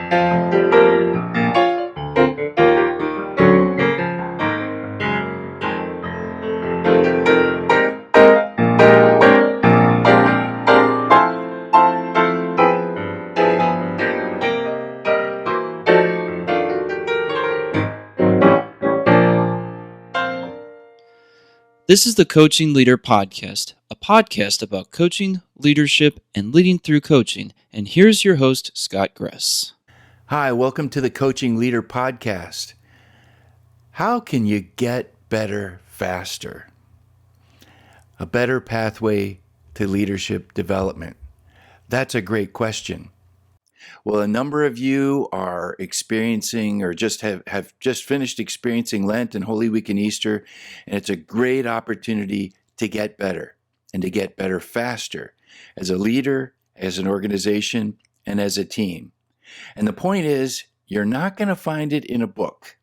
This is the Coaching Leader Podcast, a podcast about coaching, leadership, and leading through coaching. And here's your host, Scottgress. Hi, welcome to the Coaching Leader Podcast. How can you get better faster? A better pathway to leadership development. That's a great question. Well, a number of you are experiencing or just have just finished experiencing Lent and Holy Week and Easter, and it's a great opportunity to get better and to get better faster as a leader, as an organization, and as a team. And the point is, you're not going to find it in a book.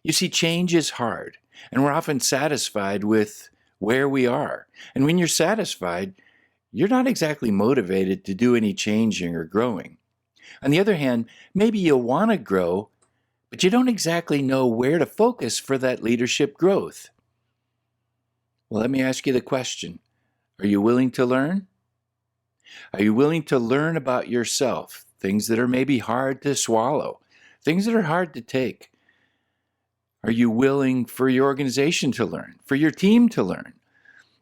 You see, change is hard, and we're often satisfied with where we are. And when you're satisfied, you're not exactly motivated to do any changing or growing. On the other hand, maybe you want to grow, but you don't exactly know where to focus for that leadership growth. Well, let me ask you the question. Are you willing to learn? Are you willing to learn about yourself? Things that are maybe hard to swallow, things that are hard to take. Are you willing for your organization to learn, for your team to learn?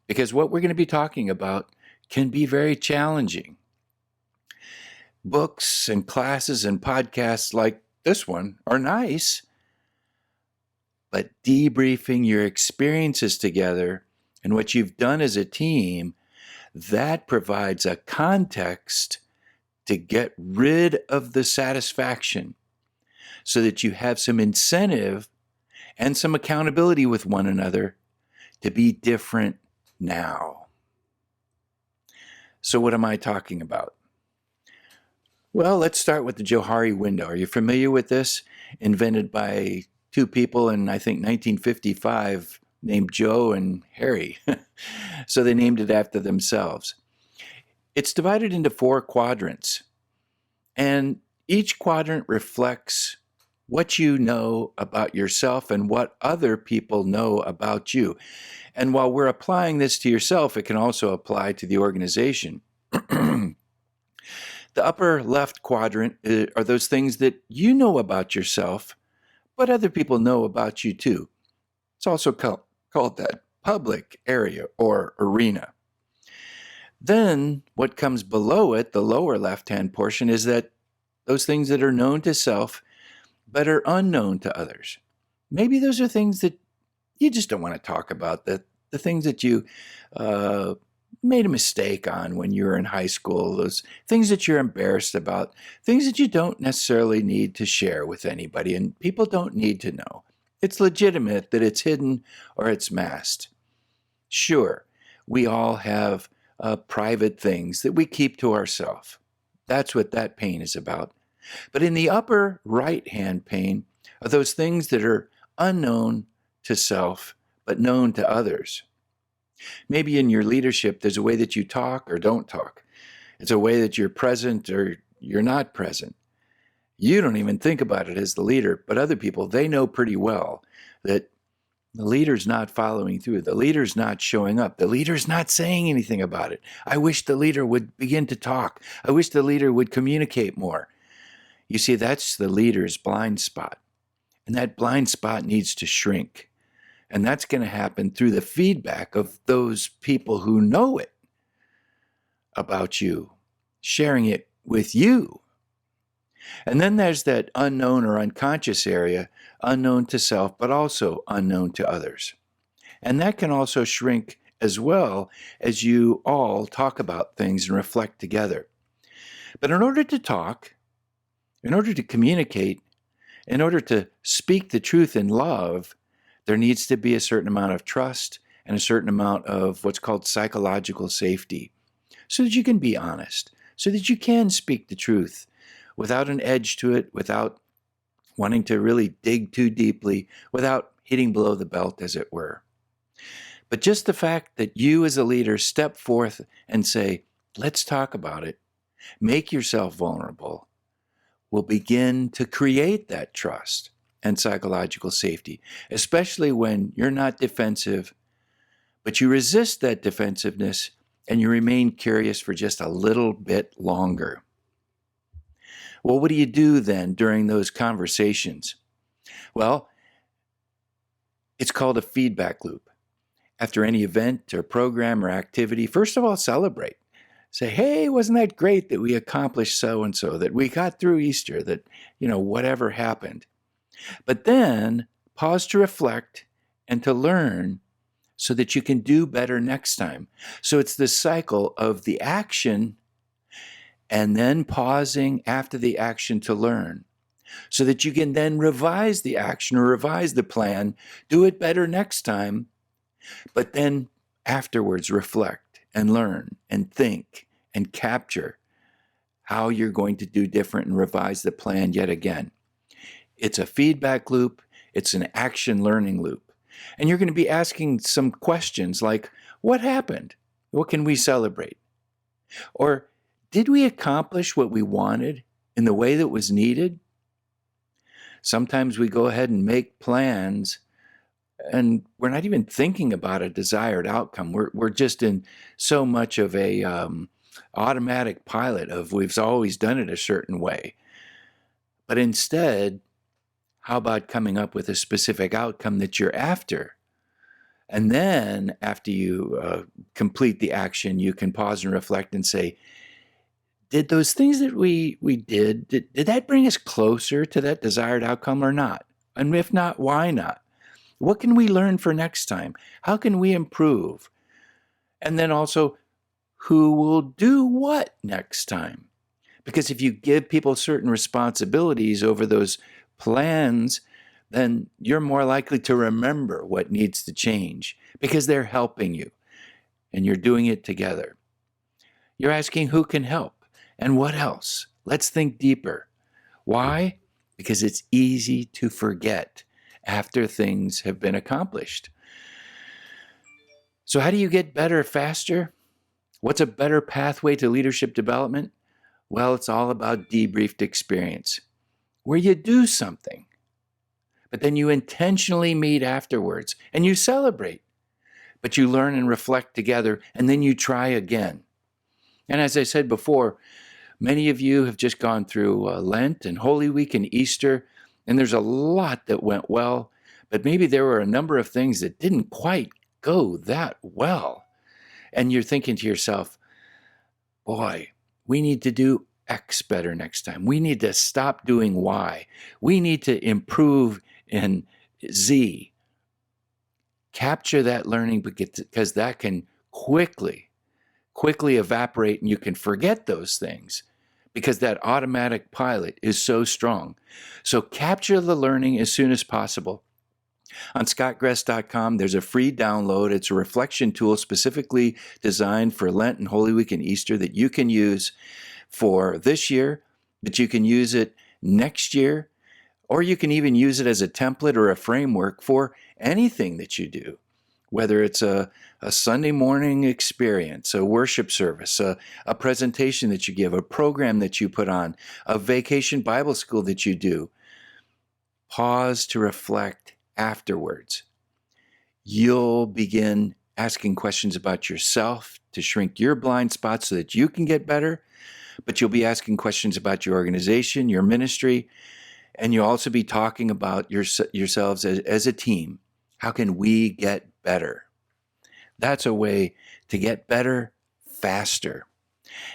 Because what we're going to be talking about can be very challenging. Books and classes and podcasts like this one are nice, but debriefing your experiences together and what you've done as a team, that provides a context to get rid of the satisfaction so that you have some incentive and some accountability with one another to be different now. So what am I talking about? Well, let's start with the Johari Window. Are you familiar with this? Invented by two people in, I think, 1955, named Joe and Harry. So they named it after themselves. It's divided into 4 quadrants, and each quadrant reflects what you know about yourself and what other people know about you. And while we're applying this to yourself, it can also apply to the organization. The upper left quadrant are those things that you know about yourself, but other people know about you too. It's also called that public area or arena. Then what comes below it, the lower left-hand portion, is that those things that are known to self but are unknown to others. Maybe those are things that you just don't want to talk about, the things that you made a mistake on when you were in high school, those things that you're embarrassed about, things that you don't necessarily need to share with anybody, and people don't need to know. It's legitimate that it's hidden or it's masked. Sure, we all have private things that we keep to ourselves. That's what that pane is about. But in the upper right-hand pane are those things that are unknown to self, but known to others. Maybe in your leadership, there's a way that you talk or don't talk. It's a way that you're present or you're not present. You don't even think about it as the leader, but other people, they know pretty well that the leader's not following through. The leader's not showing up. The leader's not saying anything about it. I wish the leader would begin to talk. I wish the leader would communicate more. You see, that's the leader's blind spot. And that blind spot needs to shrink. And that's going to happen through the feedback of those people who know it about you, sharing it with you. And then there's that unknown or unconscious area, unknown to self, but also unknown to others. And that can also shrink as well as you all talk about things and reflect together. But in order to talk, in order to communicate, in order to speak the truth in love, there needs to be a certain amount of trust and a certain amount of what's called psychological safety, so that you can be honest, so that you can speak the truth without an edge to it, without wanting to really dig too deeply, without hitting below the belt, as it were. But just the fact that you as a leader step forth and say, let's talk about it, make yourself vulnerable, will begin to create that trust and psychological safety, especially when you're not defensive, but you resist that defensiveness and you remain curious for just a little bit longer. Well, what do you do then during those conversations? Well, it's called a feedback loop. After any event or program or activity, first of all, celebrate. Say, hey, wasn't that great that we accomplished so-and-so, that we got through Easter, that, whatever happened. But then pause to reflect and to learn so that you can do better next time. So it's this cycle of the action and then pausing after the action to learn so that you can then revise the action or revise the plan, do it better next time, but then afterwards reflect and learn and think and capture how you're going to do different and revise the plan yet again. It's a feedback loop. It's an action learning loop. And you're going to be asking some questions like, what happened? What can we celebrate? Or did we accomplish what we wanted in the way that was needed? Sometimes we go ahead and make plans and we're not even thinking about a desired outcome. We're just in so much of a automatic pilot of we've always done it a certain way. But instead, how about coming up with a specific outcome that you're after? And then after you complete the action, you can pause and reflect and say, did those things that we did that bring us closer to that desired outcome or not? And if not, why not? What can we learn for next time? How can we improve? And then also, who will do what next time? Because if you give people certain responsibilities over those plans, then you're more likely to remember what needs to change because they're helping you and you're doing it together. You're asking who can help and what else? Let's think deeper. Why? Because it's easy to forget after things have been accomplished. So how do you get better faster? What's a better pathway to leadership development? Well, it's all about debriefed experience, where you do something, but then you intentionally meet afterwards and you celebrate, but you learn and reflect together, and then you try again. And as I said before, many of you have just gone through Lent and Holy Week and Easter, and there's a lot that went well, but maybe there were a number of things that didn't quite go that well. And you're thinking to yourself, boy, we need to do X better next time. We need to stop doing Y. We need to improve in Z. Capture that learning because that can quickly evaporate and you can forget those things because that automatic pilot is so strong. So capture the learning as soon as possible. On Scottgress.com, there's a free download. It's a reflection tool specifically designed for Lent and Holy Week and Easter that you can use for this year, but you can use it next year, or you can even use it as a template or a framework for anything that you do, whether it's a Sunday morning experience, a worship service, a presentation that you give, a program that you put on, a vacation Bible school that you do. Pause to reflect afterwards. You'll begin asking questions about yourself to shrink your blind spots so that you can get better, but you'll be asking questions about your organization, your ministry, and you'll also be talking about yourselves as a team. How can we get better? That's a way to get better faster,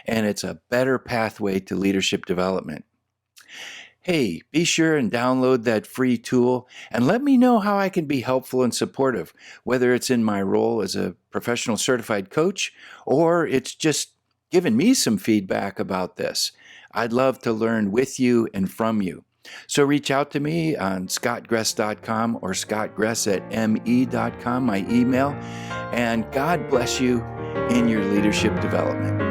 and it's a better pathway to leadership development. Hey, be sure and download that free tool and let me know how I can be helpful and supportive, whether it's in my role as a professional certified coach or it's just giving me some feedback about this. I'd love to learn with you and from you. So reach out to me on scottgress.com or scottgress@me.com, my email, and God bless you in your leadership development.